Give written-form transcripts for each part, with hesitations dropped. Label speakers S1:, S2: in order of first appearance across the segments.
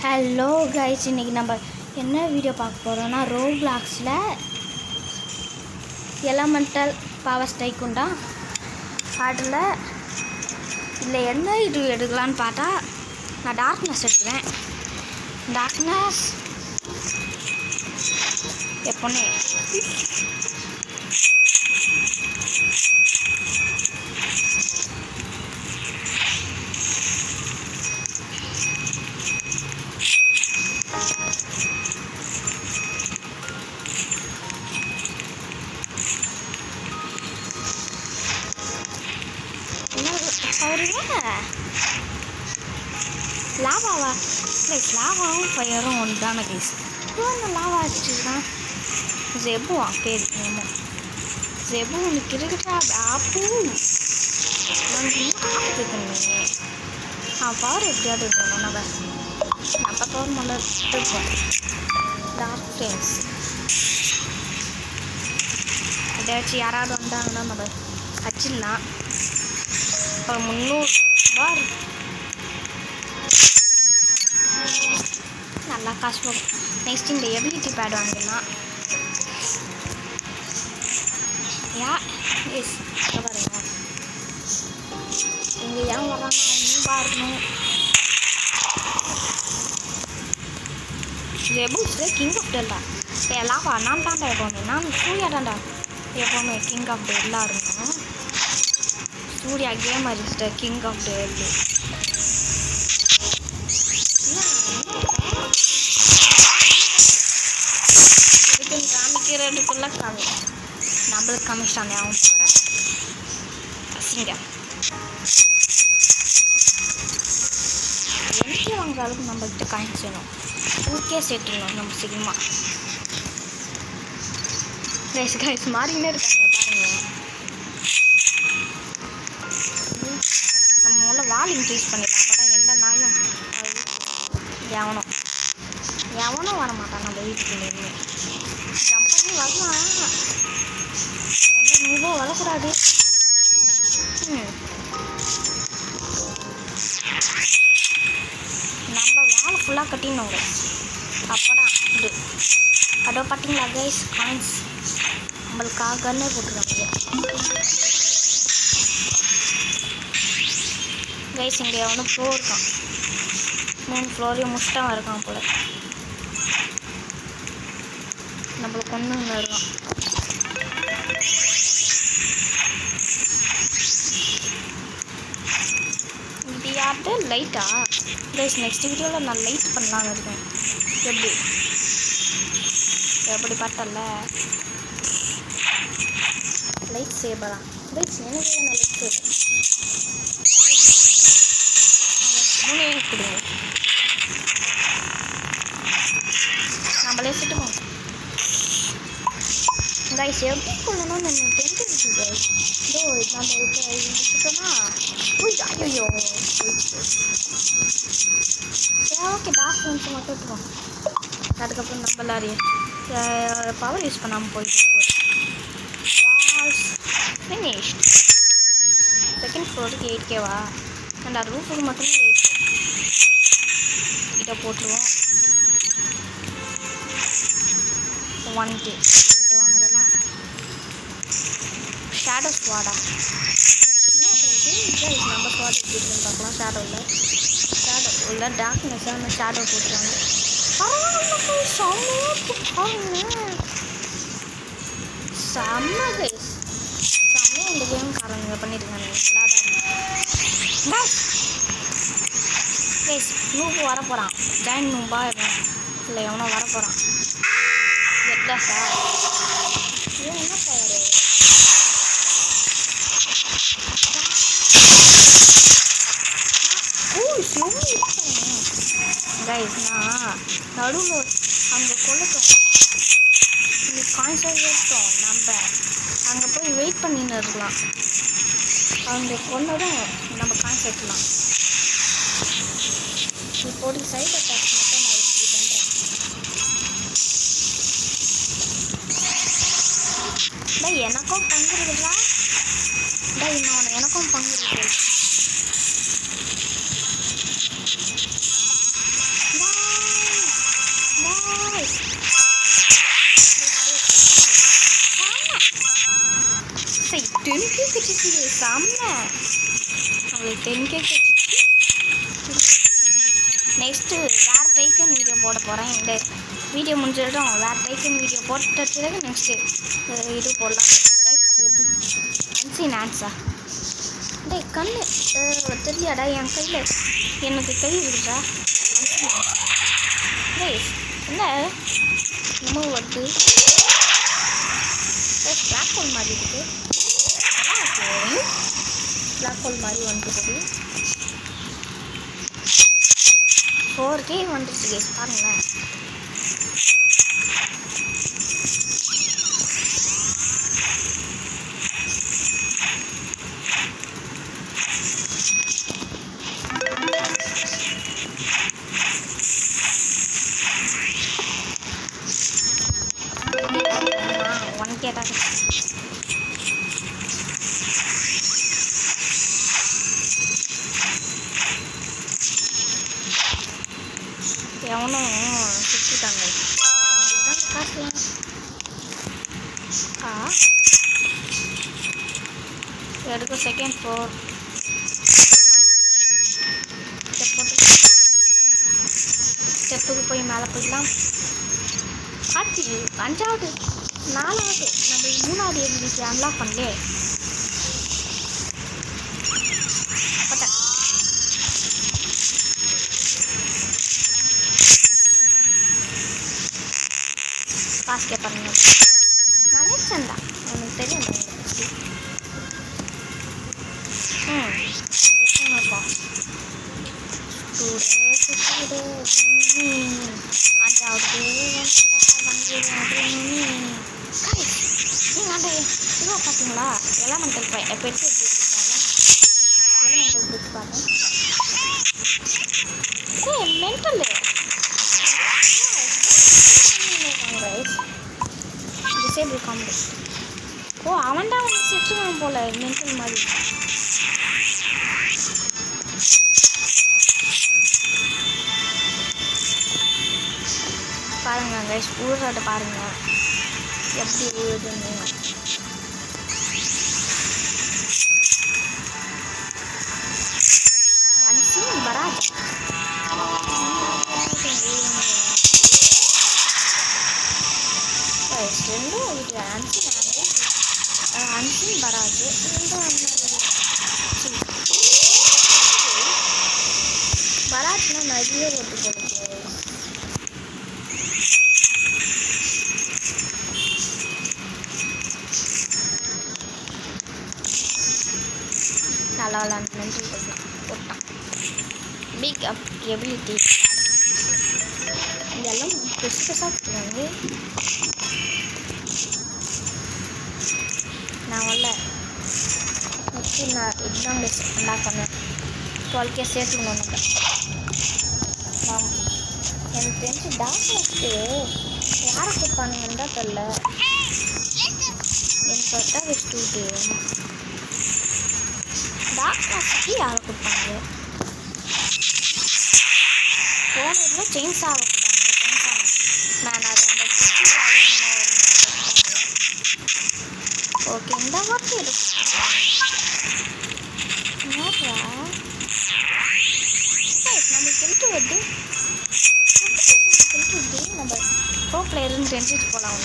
S1: Hello guys, இன்றைக்கி நம்ம என்ன வீடியோ பார்க்க போகிறோன்னா ரோப்ளாக்ஸில் எலமெண்டல் பவர் ஸ்ட்ரைக் உண்டா அதில் இல்லை என்ன இது எடுக்கலான்னு பார்த்தா நான் டார்க்னஸ் எடுக்கிறேன். டார்க்னஸ் எப்போனே லாவாவா கைஸ், லாவாவும் ஃபயரும் ஒன்று தானே கைஸ். இந்த லாவா அடிச்சுதான் ஜெபுவா பேர் என்னமோ ஜெபு ஒன்று கிரிக்கெட்டா ஆப்பு ஆப்புக்குமே பவர் எப்படியாவது இருக்கணும். நம்ம பவர் முதல்ல இருப்போம். டார்க் ஃப்ரெண்ட்ஸ் ஏதாச்சும் யாராவது வந்தாங்கன்னா நம்ம வச்சிடலாம். அப்புறம் 300 பார் நல்லா காசு போகும். நெக்ஸ்ட் இந்த எபிலிட்டி பேட் வாங்கிடலாம். எஸ் பாருங்க, இங்கே ஏன் வராங்க இருக்கணும். ஜெபூஸில் கிங் ஆஃப் டெல்லா லாவா நான் தாண்டா எப்போவுமே, நான் சூர்யா தாண்டா எப்போவுமே கிங் ஆஃப் டெல்லா இருக்கணும். Surya gamer is the king of டெல்லு. காமிக்கிறதுக்குள்ள நம்மளுக்கு காமிச்சிட்டாங்க அவன் போகிற அசிங்க. எனக்கே வாங்குற அளவுக்கு நம்மகிட்ட காமிச்சிடணும். ஊக்கே சேர்த்துடணும் நம்ம சினிமா. கைஸ் மாறினே இருக்காங்க பாருங்க. நம்ம முதல்ல வால் இன்க்ரீஸ் பண்ணிடலாம். அப்போ தான் எந்த நாயும் எவனும் வரமாட்டான் நம்ம வீட்டுக்கு. இனிமே ஜம்ப் பண்ணி வரலாம், எந்த நூபோ வரக்கூடாது. நம்ம வாழை ஃபுல்லாக கட்டிடணும் கைஸ். அப்போதான் இது அதோ பார்த்தீங்களா கைஸ், காயின்ஸ் நம்மளுக்காகன்னே போட்டுருக்காங்க கைஸ். இங்கே எவனோ ஃப்ளோர் இருக்கான், 3 ஃப்ளோரையும் முஷ்டாக இருக்கான் போல. நம்மளுக்கு ஒன்று இருக்கான். இது யார்கிட்ட லைட்டா கைஸ்? நெக்ஸ்ட் வீடியோவில் நான் லைட் பண்ணலான்னு இருக்கேன். எப்படி பார்த்தல லைட் சேவரா கைஸ்? எனக்கு நான் லைட் சேவர் கொடுங்க. நம்மளே சுட்டுவோம் கைஸ். எப்படி கொள்ளணும்னு நம்ம தெரிஞ்சிருச்சு கைஸ். இதோ நம்ம சுட்டோம்னா ஐயோ ஓகே. டார்க் ஃப்ரெண்ட்ஸ் மட்டும் விட்டுருவோம். அதுக்கப்புறம் நம்ம எல்லாரையும் பவர் யூஸ் பண்ணாமல் போயிட்டு போகுது. Waals finish. செகண்ட் ஃப்ளோருக்கு 8Kவா? அண்ட் அது ரூஃபுக்கு மட்டுமே 8K. இதை போட்டுருவோம். 1K வாங்கலாம். ஷேடோ ஸ்குவாடா என்ன நம்ம ஸ்குவாட் எப்படி இருக்குன்னு பார்க்கலாம். ஷேடோ உள்ள டார்க்னஸ் ஷேடோ போட்டுருவாங்க. செம்ம கைஸ், செம்மையாக இந்த கேம் காரங்க பண்ணியிருக்காங்க. நல்லா தான் கைஸ். நூபு வர போகிறான். ஜாயின் நூபா இல்லை எவனோ வர போகிறான். எட்லா சார் இது என்ன சார்? கைஸ் நான் நடுவில் அங்கே கொள்ளட்டும், இங்கே கான்சர்ட் ஏற்றோம். நம்ம அங்கே போய் வெயிட் பண்ணின்னு இருக்கலாம். அவங்க கொண்டதும் நம்ம கான்சர்ட்லாம் இப்போது சைட் அட்டாக்ஸ் மட்டும் நான் இப்படி பண்ணுறேன். எனக்கும் பங்கு இருக்குதா? எனக்கும் பங்கு இருக்கு. செம்ம அவங்களுக்கு 10K கிடைச்சிச்சு. நெக்ஸ்ட்டு வேறு டைக்கன் வீடியோ போட போகிறேன். இந்த வீடியோ முடிஞ்சிடும். வேறு டைக்கன் வீடியோ போட்ட பிறகு நெக்ஸ்ட்டு இது போடலாம் கைஸ். அன்சீன் ஆன்ஸா டே கண்ணு தெரியாடா என் கையில் எனக்கு கை இருக்குதா கைஸ். என்ன நம்ம வருது பிளாக் ஹோல் மாதிரி இருக்குது. பிளாக் ஹோல் மாதிரி வந்துட்டு 4K வந்துருச்சு கைஸ் பாருங்களேன். எவனும் சுற்றிட்டாங்க. அதுதான் காசு எடுக்க செகண்ட் ஃப்ளோர் ஸ்டெப்புக்கு போய் மேலே போயிடலாம். ஆச்சு 5வது 4வது நம்ம 3வது எபிலிட்டி அன்லாக் பண்ணலே. காசு கேட்பாங்க நினைச்சேன்டா எனக்கு தெரியும். எப்போ 5வது நீங்கள் அந்த இதுவாக பார்த்தீங்களா எலமெண்டல் பெட்டு எலமெண்டல் பெட்டு பாருங்க. Mental disable comedy. ஓ அவன்டா வந்து செத்துவான் போல மென்டல் மாதிரி. பாருங்க கைஸ் ஊழாட்ட பாருங்க எப்படி ஊழுதுன்னு. அன்சீன் பராஜ் ரெண்டும் இது அன்சீன் பராஜ் ரெண்டும் பராஜ்னா நிறைய ஓட்டு போடுது. நல்லா மென்டல் போட்டான். பிக் அப் எபிலிட்டி இதெல்லாம் பெருசாக கொடுக்குறாங்க. நான் வரல நெக்ஸ்ட்டு நான் எக்ஸாம் அன்லாக் பண்ணேன். 12K சேர்த்துக்கணும். நம்ம எனக்கு தெரிஞ்சு டாக்டர்ஸ்க்கு யாரை கொடுப்பானுங்கன்னு தான் தெரில. எனக்கு பார்த்தா வச்சுட்டு டாக்டர்ஸ்க்கு யாரை கொடுப்பாங்க. போன இதில் செயின்ஸாக கொடுப்பாங்க. நான் அது அந்த ஓகே இந்த வாட்டி எடுப்பா நம்ம கெல்ட்டு வருது நம்ம ப்ரோ பிளேயர்னு தெரிஞ்சுட்டு போகலாம்.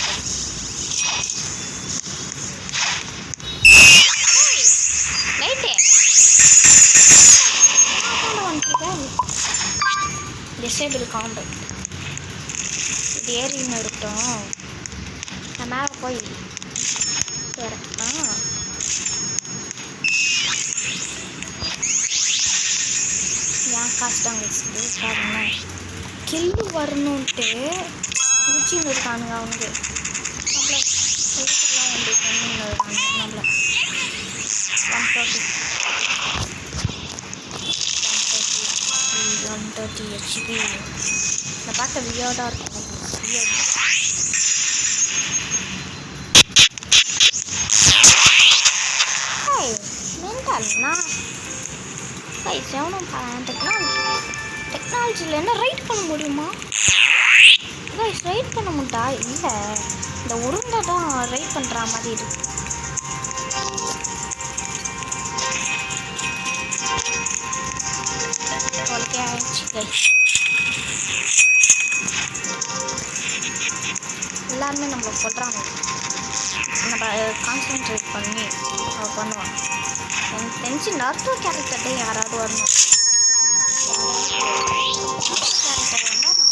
S1: லைட்டே டிசேபிள் காம்போ இது ஏறின்னு இருக்கட்டும். நான் மேலே போய் இறக்கலாம். ஏன் காஸ்ட்டாங்க வச்சுது பாருங்க. கில்லு வரணுன்ட்டு குச்சின்னு இருக்கானுங்க அவங்க. நம்மளை எடுத்துக்கலாம் வந்து பண்ணின்னு இருக்காங்க. நம்மளை 130 HP நான் பார்த்த வியர்டாக இருக்கும். மென்டல்னா எவனும் டெக்னாலஜியில் என்ன ரைட் பண்ண முடியுமா? ரைட் பண்ண முடியா? இல்லை இந்த உருண்டை தான் ரைட் பண்ணுற மாதிரி இருக்கு. ஓகே ஆயிடுச்சு கைஸ். எல்லாருமே நம்மளை கொள்றாங்க. நம்ம கான்சன்ட்ரேட் பண்ணி பண்ணுவோம். எனக்கு தெரிஞ்சு நர்த்தோ கேரக்டர்டே யாராவது வரணும். கேரக்டர் வந்தால்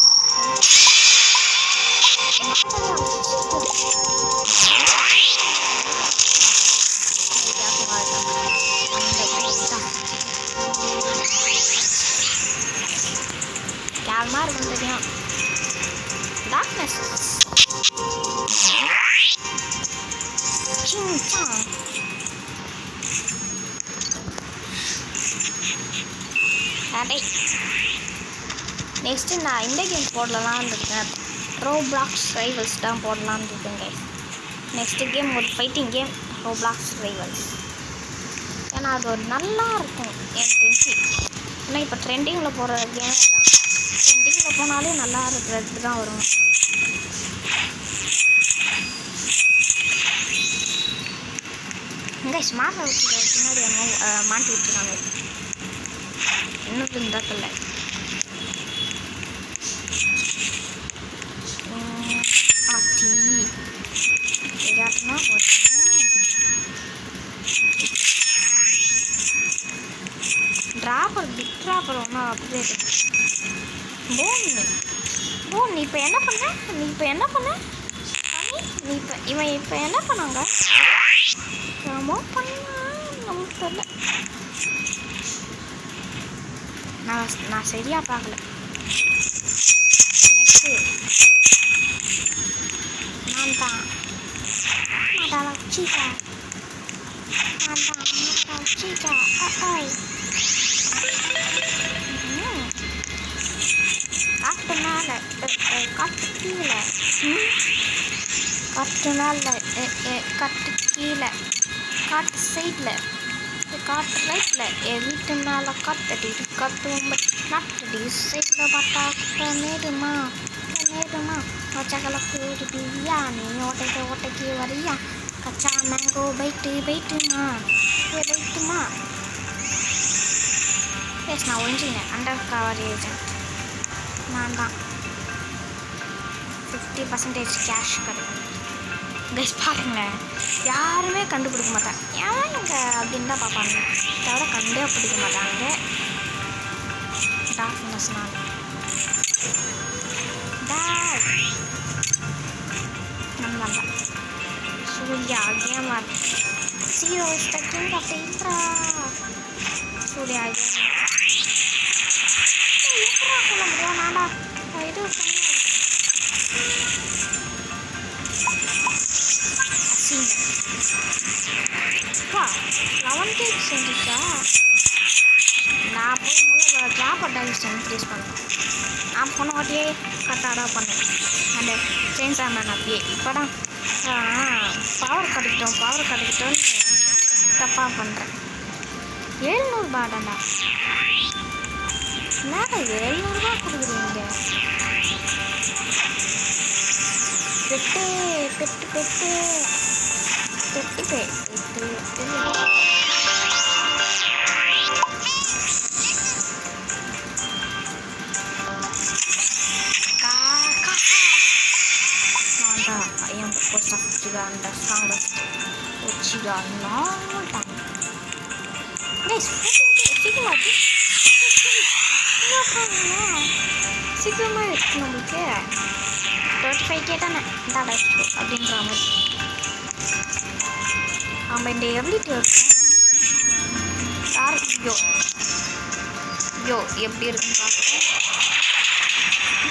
S1: யாருமா இருக்கும் தெரியும். டார்க்னஸ் நெக்ஸ்ட்டு நான் இந்த கேம் போடலான்னு இருக்கேன். ரோப்ளாக்ஸ் ரைவல்ஸ் தான் போடலான்னு இருக்கேன் கைஸ். நெக்ஸ்ட்டு கேம் ஒரு ஃபைட்டிங் கேம் ரோப்ளாக்ஸ் ரைவல்ஸ். ஏன்னா அது ஒரு நல்லா இருக்கும் எனக்கு தெரிஞ்சு. ஏன்னா இப்போ ட்ரெண்டிங்கில் போகிற கேம் தான். ட்ரெண்டிங்கில் போனாலே நல்லா இருக்கிறது தான் வரும். இங்கே ஸ்மார்ட் ஹவுஸுக்கு பின்னாடி மாட்டி விட்டுருக்காங்க. இன்னும் இருந்தாக்கல ஆட்டி எதாச்சுன்னா ட்ராப்பர் பிக் ட்ராப்பர் ஒன்றும் அப்டேட் போன் நீ இப்போ என்ன பண்ண இவன் இப்போ என்ன பண்ணாங்க ரொம்ப பண்ணா நமக்கு தெரியல. நான் சரியாக பார்க்கல. நெக்ஸ்ட்டு நான் தான் வச்சிக்கா கட்டு கீழே காட்டு சைடில் காட்டு ரைட்டில் என் வீட்டு மேலே காத்தடி கத்தும் நாட்டடி சைடில் பார்த்தா நேருமா வச்சகலக்கு ஒரு பிரியாணி ஓட்டைக்கு வரியா கச்சா மேங்கோ பைட்டுமா எஸ் நான் ஒழிஞ்சினேன். அண்டர் கவர் ஏஜென்ட் நான் தான். 50% கேஷ் கிடைக்கும் கைஸ். பாருங்களேன், யாருமே கண்டுபிடிக்க மாட்டாங்க. ஏன் இங்கே அப்படின்னு தான் பார்ப்பாங்க, தவிர கண்டே பிடிக்க மாட்டாங்க. டார்க்னஸ்னால் நம்ம Surya gamer 0 is the king of the Indra. Surya எப்படா சொல்ல முடியும்? நான்டா இது அப்பா 11 செஞ்சுச்சா? நான் போய் முதல்ல ஜாப் டைல்ஸ் இன்க்ரீஸ் பண்ணேன். நான் போன வாட்டியே கரெக்டாக பண்ணேன். அந்த சேஞ்ச் ஆனேன் அப்படியே. இப்போ தான் பவர் கிடைக்கட்டும்னு தப்பாக பண்ணுறேன். 700 பாடாண்டா. என்னடா 700 ரூபா கொடுக்குறீங்க? I am the first of Uchiha and the strongest Uchiha long time. Guys, சீக்கிரமா இருக்கு நம்மளுக்கு 35K தானே டாடா அப்படின்ற மாதிரி. நம்ம இந்த எபிலிட்டி இருக்கும் யோ எப்படி இருக்குன்னு பார்க்குறேன்.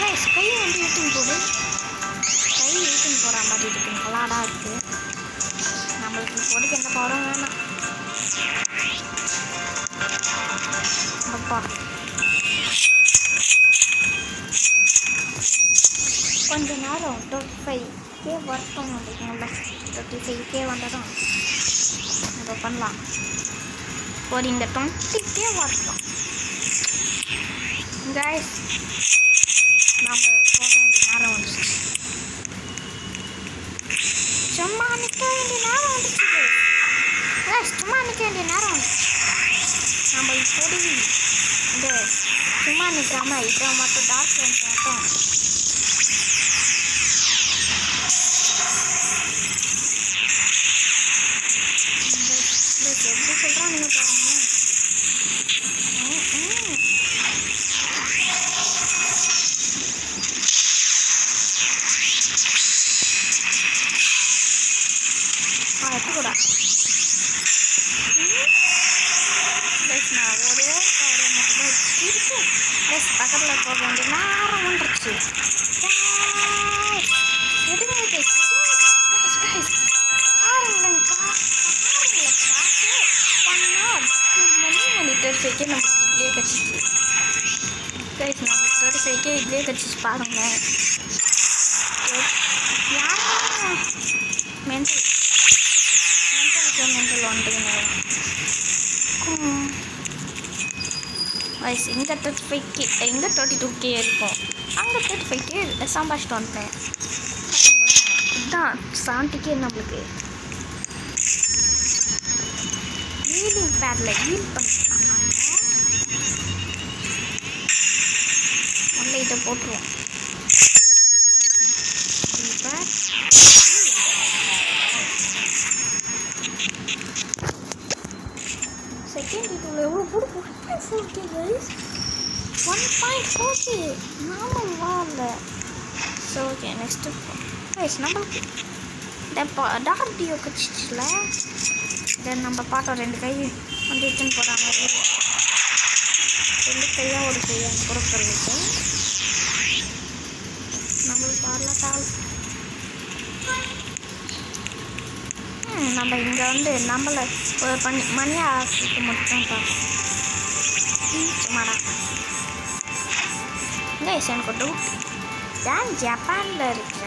S1: கைஸ் கை வந்து இழுத்துன்னு போகிற மாதிரி இருக்கு. நல்லாடாக இருக்குது. நம்மளுக்கு இப்போதைக்கு எந்த பவரும் வேணாம். அப்பா கொஞ்ச நேரம் 25K வரட்டும். நம்மளுக்கு 35K வந்ததும் நம்ம பண்ணலாம். ஒரு இந்த 20K வரட்டும். கைஸ் நம்ம போக வேண்டிய நேரம் வந்துச்சு. சும்மா நிற்க வேண்டிய நேரம் வந்துச்சு. நம்ம இப்போது இந்த செம்ம இதை மட்டும் டார்க் ஃப்ரெண்ட்ஸ் மட்டும் எப்படி சொல்கிறான் நீங்கள் பாருங்க. எடுத்துக்கூடா நான் ஒரே காரை மட்டும் தான் இருக்கு. ப்ளஸ் பக்கத்தில் போக வேண்டிய நேரம் வந்துருச்சு. நமக்கு இதுலேயே கட்சிச்சு கைஸ், நமக்கு 35K இதுலேயே கட்சிச்சு பாருங்களேன். யாரும் மென்டல் வந்துடுங்க வயசு. இங்கே 35K, இங்கே 32K இருக்கும், அங்கே 35K சம்பாதிச்சிட்டு வந்துட்டேன். இதுதான் 70K நம்மளுக்கு. ஹீலிங் பேடில் ஹீல் பண்ணிக்கலாம். நல்ல இதை போட்டுருவோம். செகண்ட் இதுல எவ்வளோ போட்டு 1.4K கைஸ், 1.4K நானும் வாங்கல. ஸோ ஓகே, நெக்ஸ்ட்டு கைஸ் நம்மளுக்கு இந்த டார்க் டியோ கட்சிச்சில தென் நம்ம பார்த்தோம் 2 கை வந்து எடுத்துன்னு போகிறாங்க. 2 கையா ஒரு கையா கொடுக்குறதுக்கு நம்மளுக்கு வரல தாள். நம்ம இங்கே வந்து நம்மளை மணி ஆசிட்டு மட்டும் பார்ப்போம். சும்மாடா கைஸ், எனக்கு டவுட். ஏன் ஜப்பானில் இருக்கிற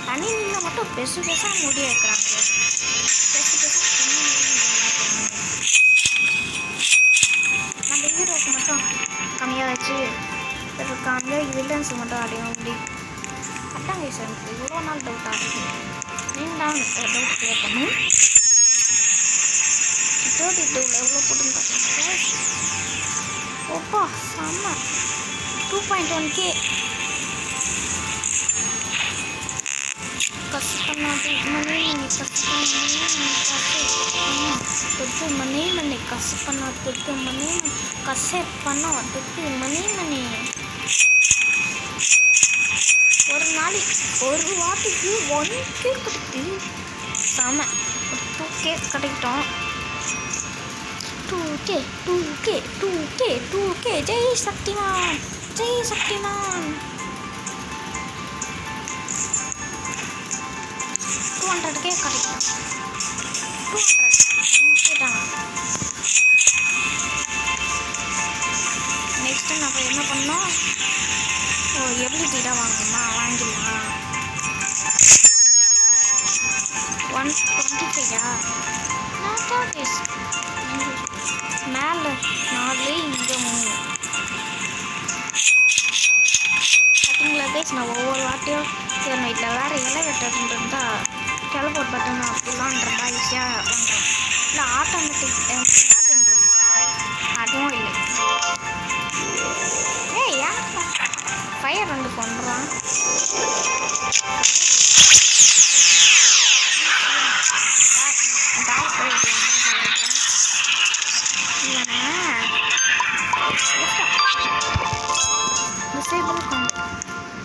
S1: தனியில் மட்டும் பெருசு பெருசாக முடி வைக்கிறாங்க. நம்ம ஹீரோக்கு மட்டும் கம்மியாக வச்சு இருக்காங்க, வில்லன்ஸுக்கு மட்டும் அடையும் முடி. அதான் கைஸ், எனக்கு இவ்வளோ நாள் டவுட் ஆகுது. நீண்டான் டவுட் கிளியர் பண்ணி 32 எவ்வளோ போட்டுன்னு பார்த்தீங்கன்னா ஓப்பா செம்ம 2.1K. கசு பண்ணாது மணி கசு தொட்டு மணி மணி கசு பண்ணா தொட்டு மணி கசை பண்ணா தொட்டு மணி மணி. ஒரு நாளைக்கு ஒரு வாட்டிக்கு 1K கிடைக்கு செம. 2K கிடைக்கிட்டோம். 2K Jai Shaktimaan, Jai Shaktimaan. 200K கிடைக்கும். 200 தான். நெக்ஸ்ட்டு நம்ம என்ன பண்ணோம், எபிலிட்டி தான் வாங்கணுமா, வாங்கிடலாம். 125 மேலே 4 இங்கே 3 பார்த்தீங்களா கைஸ். நான் ஒவ்வொரு வாட்டியும் சரி இதில் வேறு இலை வெட்டதுன்னு இருந்தால் டெலபோர்ட் பட்டன் அப்படிலான்றதா ஈஸியாக பண்ணுறோம். இல்லை ஆட்டோமேட்டிக் இருக்கும், அதுவும் இல்லை. ஏன் ஃபயர் வந்து பண்ணுறான். டிசேபிள்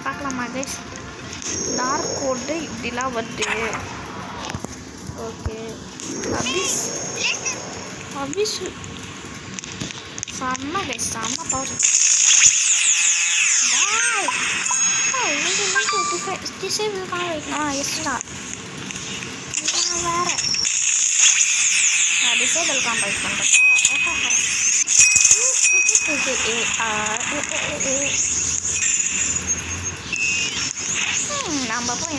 S1: பார்க்கலாமா கைஸ். டார்க் கோடு இப்படிலாம் வருது. ஓகே, அபிஸ் செம்ம கைஸ், செம்ம பவர். டிசேபிள் காண வைக்கணும். எஸ்டா வேறு நான் டிசேபிள் கான் வைக் பண்ணுறேன். நம்ம போய்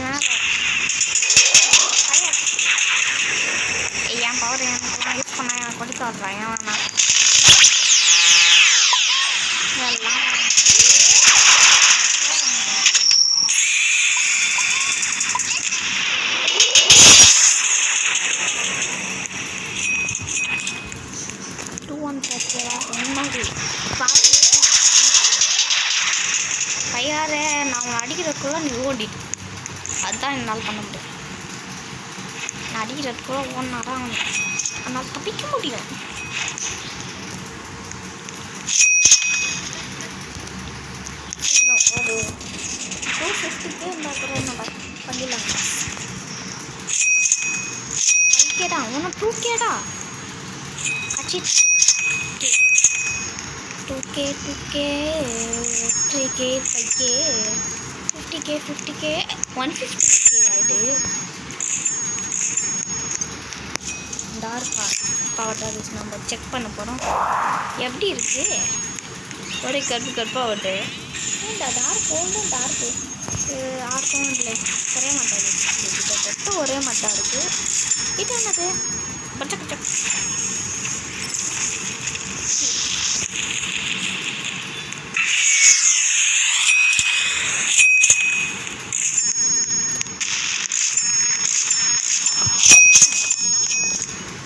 S1: என் பவர் எனக்கு யூஸ் பண்ண எனக்கு கொடுக்க வர்றேன். ஏன் வேணா எல்லாம் 200 என்ன அவன் அடிக்கிறதுக்குள்ள நீ ஓடிடு. அதுதான் என்னால் பண்ண முடியும். நான் அடிக்கிறதுக்குள்ள ஓடினாதான் அவனால் தப்பிக்க முடியும். ஒரு 250K இருந்தால் கூட நம்ம பண்ணிடலாம். 5Kடா, ஒன்றும் 2Kடா. அச்சி 2K 3K 5K 50K 150K ஆயிடு. டார்க் பவர் டார்க் நம்ம செக் பண்ண போகிறோம். எப்படி இருக்கு? ஒரே கருப்பாக வருது. ஏன்டா டார்க் ஒன்றும் டார்க்கு ஆர்க்கும் இல்லை, ஒரே மாட்டாது. கிட்டத்தட்ட ஒரே மாட்டாக இருக்குது. இது என்னது? பச்சை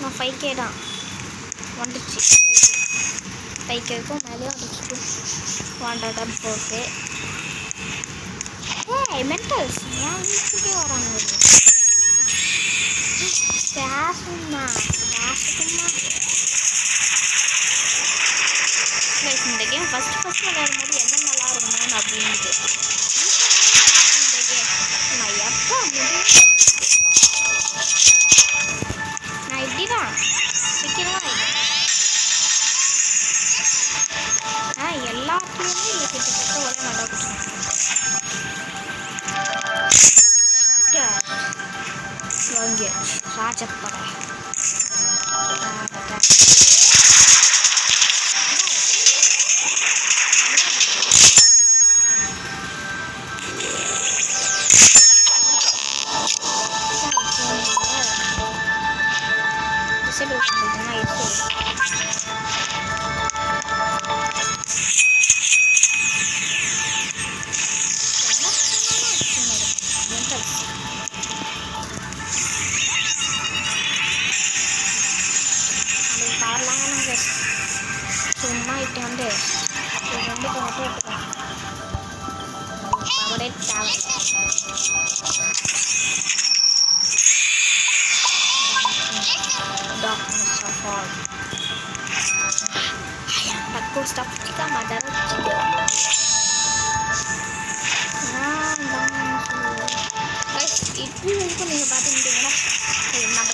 S1: நான் 5K தான் வந்துடுச்சு. 5Kக்கும் மேலேயும் வந்துச்சு. 104K. மென்டல்ஸ் ஏன் வீட்டுக்கே வராங்க? பேசுமா இந்த கேம் ஃபஸ்ட்டு விளையாடும்போது என்ன நல்லா இருக்குமோன்னு அப்படின்ட்டு இந்த கேம் நான் எப்போ முடியும். நான் இப்படி தான் சீக்கிரமாக எல்லாத்துலேயுமே இல்லை கிட்டத்தட்ட ஒரே நல்லா வாங்கி ராஜப்படை சும்மா இட்டு வந்து ரெண்டுக்கு மட்டும் எடுத்துக்கலாம். பவரே தேவை. Darkness of all. Takut stop kita madar juga. Guys, itu pun நீங்க பாத்துக்கிட்டீங்கன்னா நம்ம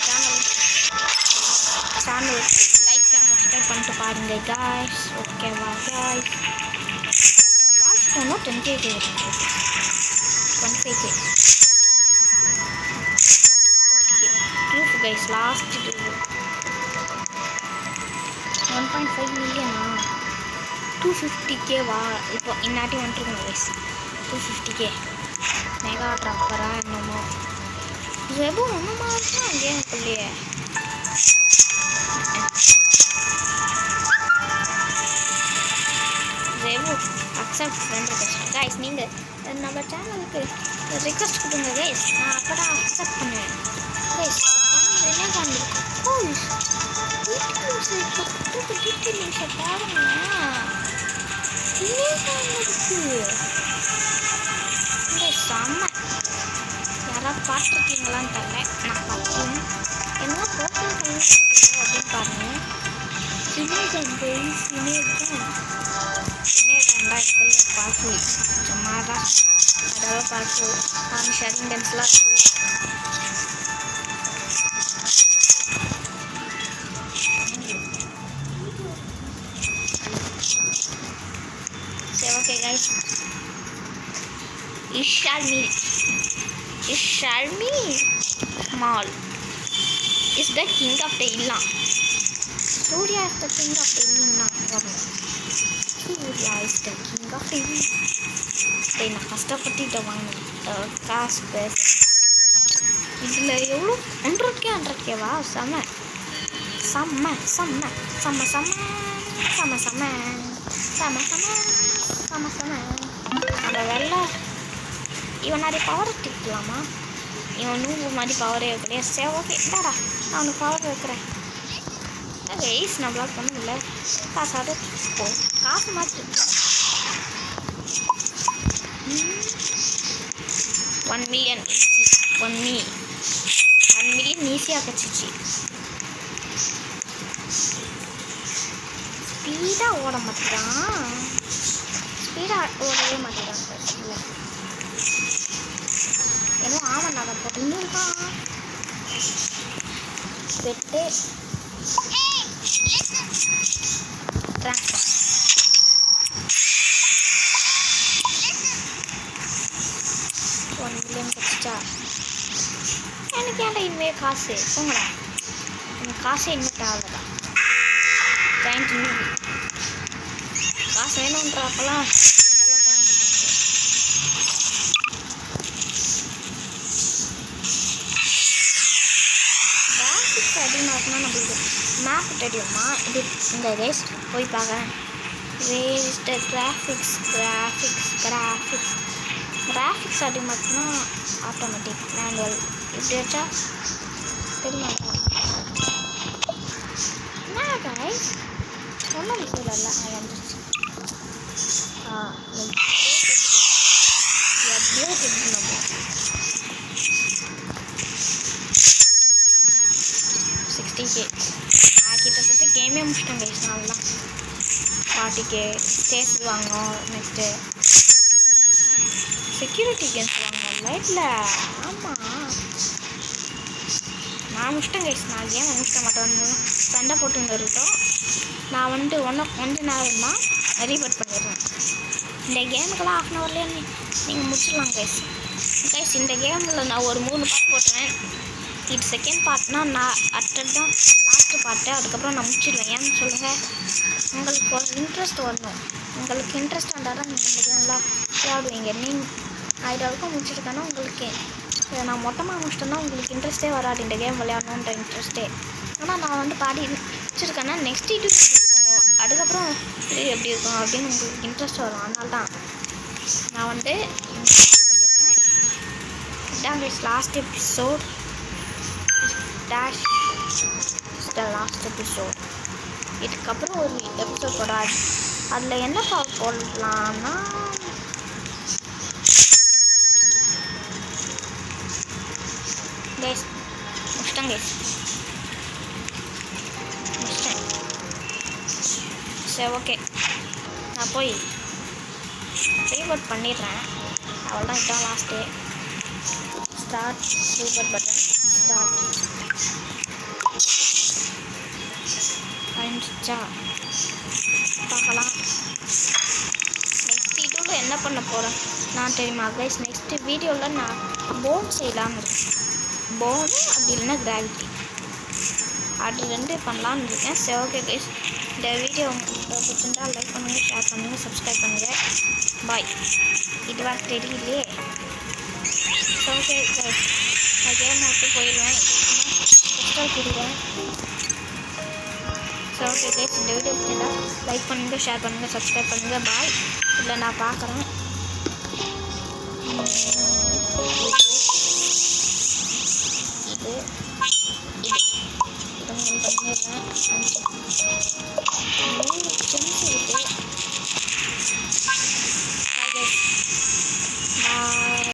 S1: சேனல் லைக் அண்ட் சப்ஸ்கிரைப் பண்ணிட்டு பாருங்க guys. ஓகேவா guys? வாட்ச் பண்ணா 10K 1K proof guys. last 1.5 million 250K வா இப்போ இன்னாட்டி வந்துருங்க guys. 250K மெகா ட்ராப்பரா என்னமோ ரெபு ஒன்றுமா இருக்கும் கேமுக்குள்ளேயே. ரெபு அக்செப்ட் ஃப்ரெண்ட் ரிக்வெஸ்ட் கைஸ். நீங்கள் நம்ம சேனலுக்கு ரிக்வெஸ்ட் கொடுங்க கைஸ், நான் அப்போ தான் அக்செப்ட் பண்ணுவேன் கைஸ். என்ன காண்பிருக்கோம் டீட்டெயில்ஸை பாருங்க. செம்ம. யாராவது பார்த்துருக்கீங்களான்னு தெரியல, நான் பார்த்தேன். என்ன போட்டோ அப்படின்னு பாருங்க. ரெண்டாயிரத்துல பார்த்து சும்மா தான் அதெல்லாம் பார்த்து ஷேரிங் டான்ஸ்லாம் இருக்குது. சரி okay guys, Ishalmi Mall is the king of the Illa. Surya is the king of the Illa. Surya is the king of the Illa. They na கஷ்டப்பட்டு வாங்கின காசு பேச இதில் எவ்வளோ 100K செம்ம செம்ம செம்ம செம்ம செம்ம செம்ம செம்ம செம்ம செம்ம செம்ம. அந்த வெள்ளை இவன் நிறைய பவர் எடுத்துக்கலாமா? இவன் 100 மாதிரி பவரே வைக்கலையா? சரி ஓகே இந்தாடா நான் அவனுக்கு பவர் வைக்கிறேன். வெயிஸ் நம்மளால் பண்ண முடியல. காசாவது போ காசு மாற்று. 1 million easy 1 million ஈஸியாக கிடச்சிச்சு. ஸ்பீடாக ஓட மாட்டேறான், ஸ்பீடாக ஓடவே மாட்டேறான். இல்லை ஏதோ ஆமாம் நான் போட்டுருக்கான் பெட்டு ட்ரான்ஸ்ஃபர் 1 million கிடச்சிச்சா. எனக்கு ஏன்டா இனிமேல் காசு போங்கடா, எனக்கு காசே இன்னும் தேவைடா. தேங்க்யூ காசு வேணுன்றப்பெல்லாம் அதெல்லாம் பண்ண மாட்டாங்க. கிராஃபிக்ஸ் அதிகமாக இருக்குன்னா நம்மளுக்கு மேப் தெரியுமா? இது இந்த ரேஸ் போய் பார்க்குறேன். வேஸ்ட்டு கிராஃபிக்ஸ் அதிகமாக இருக்குன்னா ஆட்டோமேட்டிக் மேனுவல் இப்படி வச்சா தெரியுமா? என்ன கைஸ் ஒன்றும் விஷயம் இல்லை. வந்துருச்சு. எப்படியோ தெரியும். நம்ம 60K கிட்டத்தட்ட கேமே முடிச்சிட்டேன் கைஸ். நான்லாம் 40K ஸ்டேஸ் வாங்கணும். நெக்ஸ்ட்டு செக்யூரிட்டி கேம்ஸ் வாங்கணும் லைட்டில். ஆமாம் நான் முடிச்சிட்டேன் கைஸ். நான் கேம் முடிச்சிட்ட மாட்டேன், சண்டை போட்டுன்னு இருக்கட்டும். நான் ஒன்று நேரம் தான் ரீபோர்ட் பண்ணிடுவேன். இந்த கேமுக்கெல்லாம் 1/2 hourலேயே நீங்கள் முடிச்சிடலாம் கைஸ். இந்த கேமில் நான் ஒரு 3 பார்ட் போட்டுருவேன். இது செகண்ட் பார்ட்னா நான் அடுத்தது தான் லாஸ்ட்டு பார்ட்டு. அதுக்கப்புறம் நான் முடிச்சிடுவேன். ஏன்னு சொல்லுங்கள், உங்களுக்கு ஒரு இன்ட்ரெஸ்ட் வரணும். உங்களுக்கு இன்ட்ரெஸ்ட் வந்தால் தான் நீங்கள் இந்த கேம்லாம் விளையாடுவீங்க. நீங்கள் நான் இதை வரைக்கும் முடிச்சிருக்கேன்னா உங்களுக்கு நான் மொத்தமாக முடிச்சிட்டேன்னா உங்களுக்கு இன்ட்ரெஸ்ட்டே வராது இந்த கேம் விளையாடணுன்ற இன்ட்ரெஸ்ட்டே. ஆனால் நான் பாடி முடிச்சிருக்கேன்னா நெக்ஸ்ட் இது எப்படி இருக்கும், அதுக்கப்புறம் இது எப்படி இருக்கும் அப்படின்னு உங்களுக்கு இன்ட்ரெஸ்ட் வரும். அதனால தான் நான் பண்ணியிருக்கேன். இதான் லாஸ்ட் எபிசோட். Last episode. இதுக்கப்புறம் ஒரு எபிசோட் போடாது. அதில் என்ன போடலான்னா முடிச்சிட்டேன் கைஸ், முடிச்சிட்டேன். சரி ஓகே, நான் போய் ரீபோர்ட் பண்ணிடுறேன். அவ்வளோதான், இதுதான் last. Start report button start ஆயிடுச்சா பார்க்கலாம். நெக்ஸ்ட் வீடியோவில் என்ன பண்ண போகிறேன் நான் தெரியுமா கைஸ்? நெக்ஸ்ட் வீடியோவில் நான் போன் செய்யலான்னு இருக்கேன். போனு அப்படி இல்லைன்னா கிராவிட்டி, அது 2 பண்ணலான்னு இருக்கேன். சரி ஓகே கைஸ், இந்த வீடியோ பிடிச்சிருந்தா லைக் பண்ணுங்கள், ஷேர் பண்ணுங்கள், சப்ஸ்கிரைப் பண்ணுங்கள். பாய். இதுவாக தெரியலையே. சரி ஓகே கைஸ், நான் கேம் விட்டு போயிடுவேன். எக்ஸ்ட்ரா கொடுவேன். சரி ஓகே கைஸ், இந்த வீடியோ பிடிச்சிருந்தா லைக் பண்ணுங்கள், ஷேர் பண்ணுங்கள், சப்ஸ்கிரைப் பண்ணுங்கள். பாய். இல்லை நான் பார்க்குறேன்.